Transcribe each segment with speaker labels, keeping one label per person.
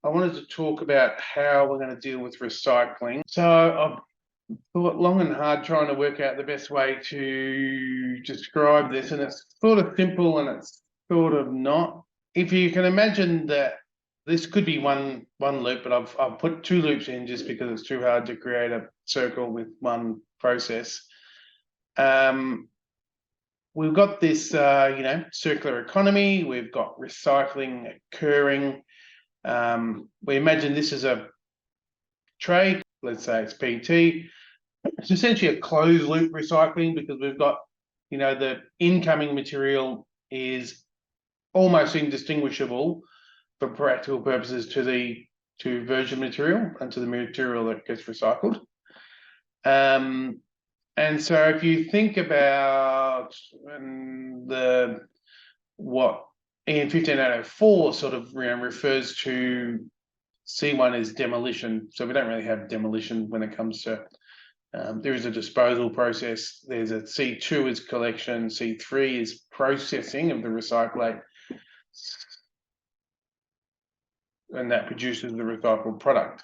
Speaker 1: I wanted to talk about how we're going to deal with recycling. So I've thought long and hard trying to work out the best way to describe this, and it's sort of simple and it's sort of not. If you can imagine that this could be one loop, but I've put two loops in just because it's too hard to create a circle with one process. We've got this, circular economy. We've got recycling occurring. We imagine this is a tray. Let's say it's PT. It's essentially a closed loop recycling because we've got, the incoming material is almost indistinguishable for practical purposes to virgin material and to the material that gets recycled. And so if you think about what EN 15804 sort of refers to, C1 is demolition. So we don't really have demolition when it comes to, there is a disposal process. There's a C2 is collection, C3 is processing of the recyclate, and that produces the recycled product.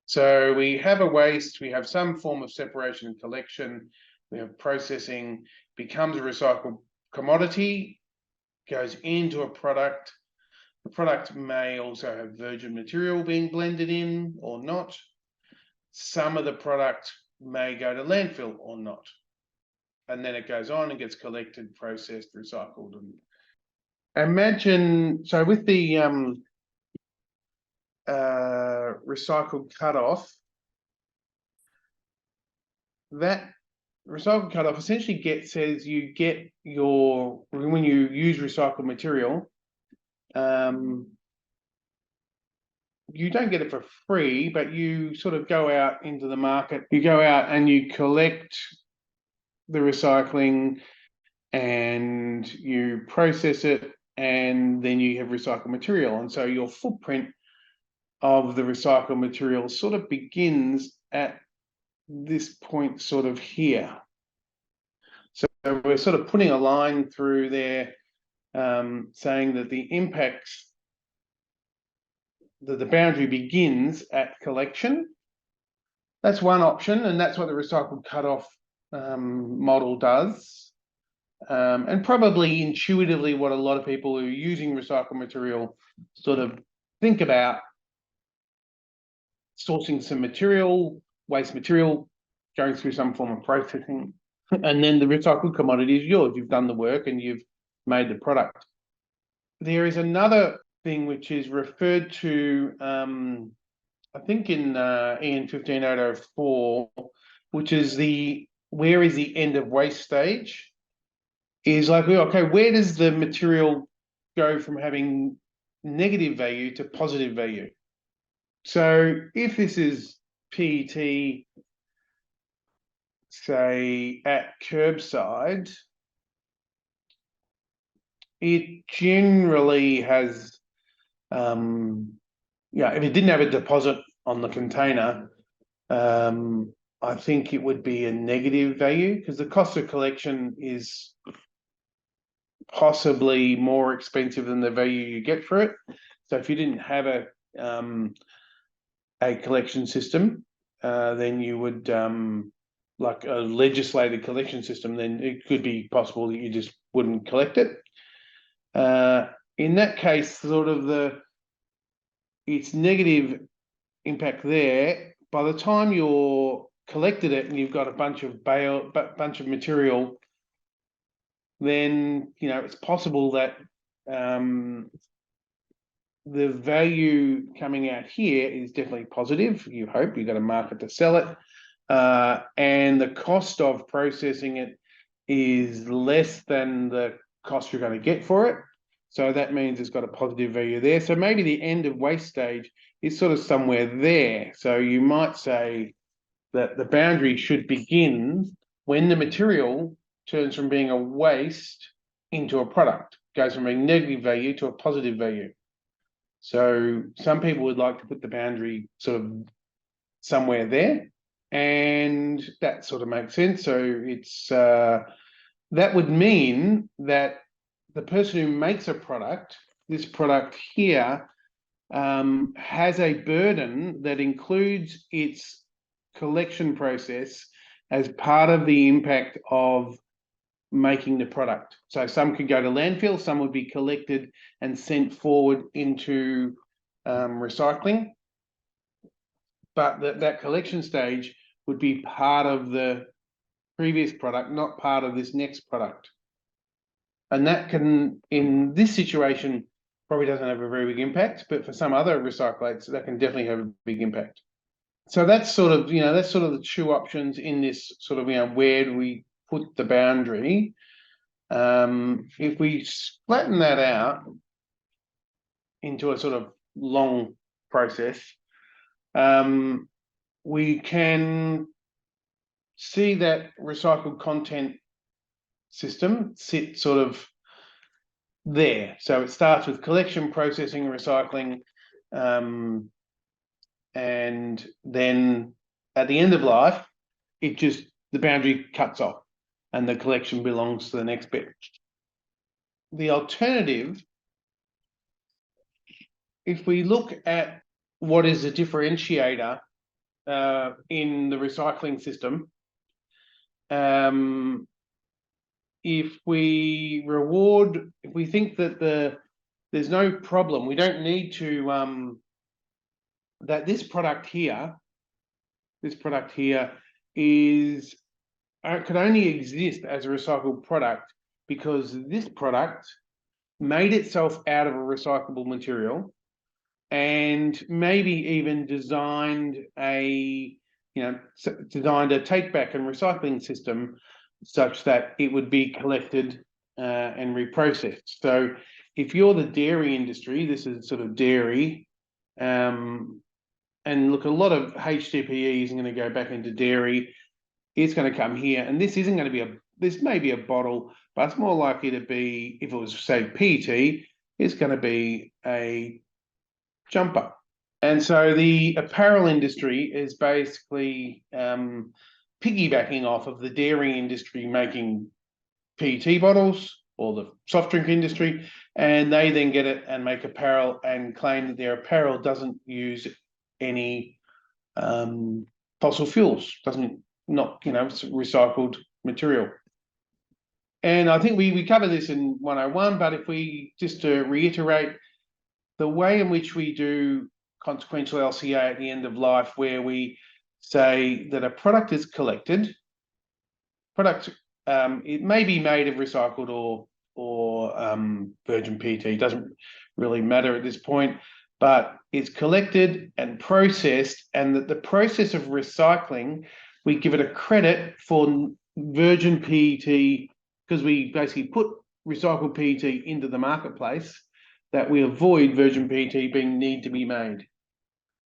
Speaker 1: So we have a waste, we have some form of separation and collection, we have processing, becomes a recycled commodity, goes into a product. The product may also have virgin material being blended in or not. Some of the product may go to landfill or not. And then it goes on and gets collected, processed, recycled. And imagine, so with the recycled cutoff, that recycled cutoff essentially says you get your, when you use recycled material, you don't get it for free, but you sort of go out into the market, you go out and you collect the recycling and you process it, and then you have recycled material. And so your footprint of the recycled material sort of begins at this point sort of here. So we're sort of putting a line through there, saying that the impacts, that the boundary begins at collection. That's one option, and that's what the recycled cutoff model does. And probably intuitively what a lot of people who are using recycled material sort of think about: sourcing some material, waste material, going through some form of processing, and then the recycled commodity is yours. You've done the work and you've made the product. There is another thing which is referred to, I think in EN 15804, which is where is the end of waste stage? Is like, okay, where does the material go from having negative value to positive value? So if this is PET, say at curbside, it generally has, if it didn't have a deposit on the container, I think it would be a negative value because the cost of collection is possibly more expensive than the value you get for it. So if you didn't have a collection system, then you would, like a legislated collection system, then it could be possible that you just wouldn't collect it. In that case, sort of it's negative impact there. By the time you're collected it and you've got a bunch of material, then it's possible that the value coming out here is definitely positive. You hope you've got a market to sell it, and the cost of processing it is less than the cost you're going to get for it. So that means it's got a positive value there. So maybe the end of waste stage is sort of somewhere there. So you might say that the boundary should begin when the material turns from being a waste into a product, goes from a negative value to a positive value. So some people would like to put the boundary sort of somewhere there, and that sort of makes sense. So it's that would mean that the person who makes a product, this product here, has a burden that includes its collection process as part of the impact of making the product. So some could go to landfill, some would be collected and sent forward into recycling. But that collection stage would be part of the previous product, not part of this next product. And that can, in this situation, probably doesn't have a very big impact, but for some other recyclates, that can definitely have a big impact. So that's sort of, that's sort of the two options in this sort of, where do we put the boundary? If we flatten that out into a sort of long process, we can see that recycled content system sit sort of there. So it starts with collection, processing, recycling, and then at the end of life, the boundary cuts off and the collection belongs to the next bit. The alternative, if we look at what is a differentiator in the recycling system, if we think that there's no problem, we don't need to, that this product here could only exist as a recycled product because this product made itself out of a recyclable material and maybe even designed a take back and recycling system such that it would be collected and reprocessed. So if you're the dairy industry, this is sort of dairy, and look, a lot of HDPE is going to go back into dairy. It's going to come here, and this isn't going to be this may be a bottle, but it's more likely to be, if it was, say, PET, it's going to be a jumper. And so the apparel industry is basically piggybacking off of the dairy industry making PET bottles, or the soft drink industry, and they then get it and make apparel and claim that their apparel doesn't use any fossil fuels, not recycled material. And I think we covered this in 101, but if we, just to reiterate, the way in which we do consequential LCA at the end of life, where we say that a product is collected, it may be made of recycled or virgin PET, it doesn't really matter at this point, but it's collected and processed, and that the process of recycling, we give it a credit for virgin PET because we basically put recycled PET into the marketplace, that we avoid virgin PET need to be made.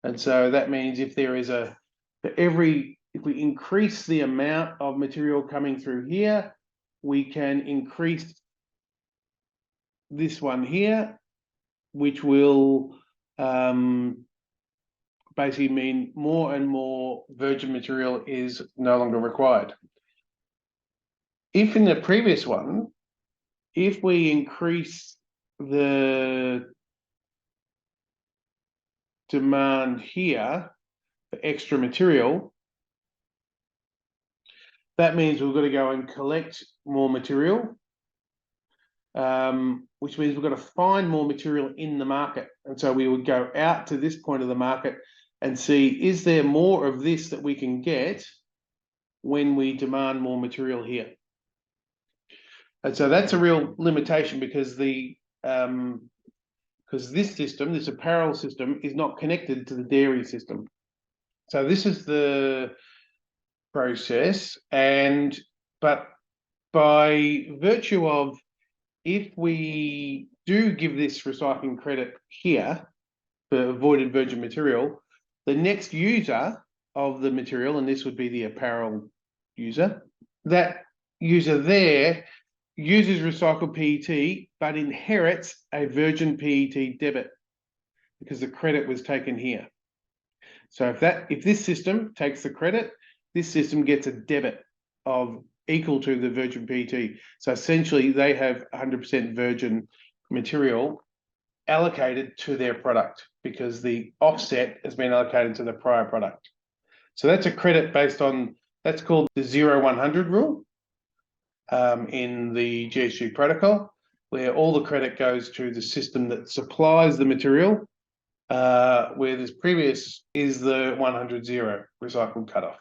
Speaker 1: And so that means if we increase the amount of material coming through here, we can increase this one here, which will basically mean more and more virgin material is no longer required. If in the previous one, if we increase the demand here for extra material, that means we've got to go and collect more material, which means we've got to find more material in the market. And so we would go out to this point of the market and see, is there more of this that we can get when we demand more material here? And so that's a real limitation because this system, this apparel system, is not connected to the dairy system. So this is the process, but by virtue of, if we do give this recycling credit here for avoided virgin material, the next user of the material, and this would be the apparel user, that user there uses recycled PET but inherits a virgin PET debit because the credit was taken here. So if this system takes the credit, this system gets a debit of equal to the virgin PET. So essentially they have 100% virgin material allocated to their product because the offset has been allocated to the prior product. So that's a credit based on, that's called the 0-100 rule in the GHG protocol, where all the credit goes to the system that supplies the material, where this previous is the 100-0 recycled cutoff.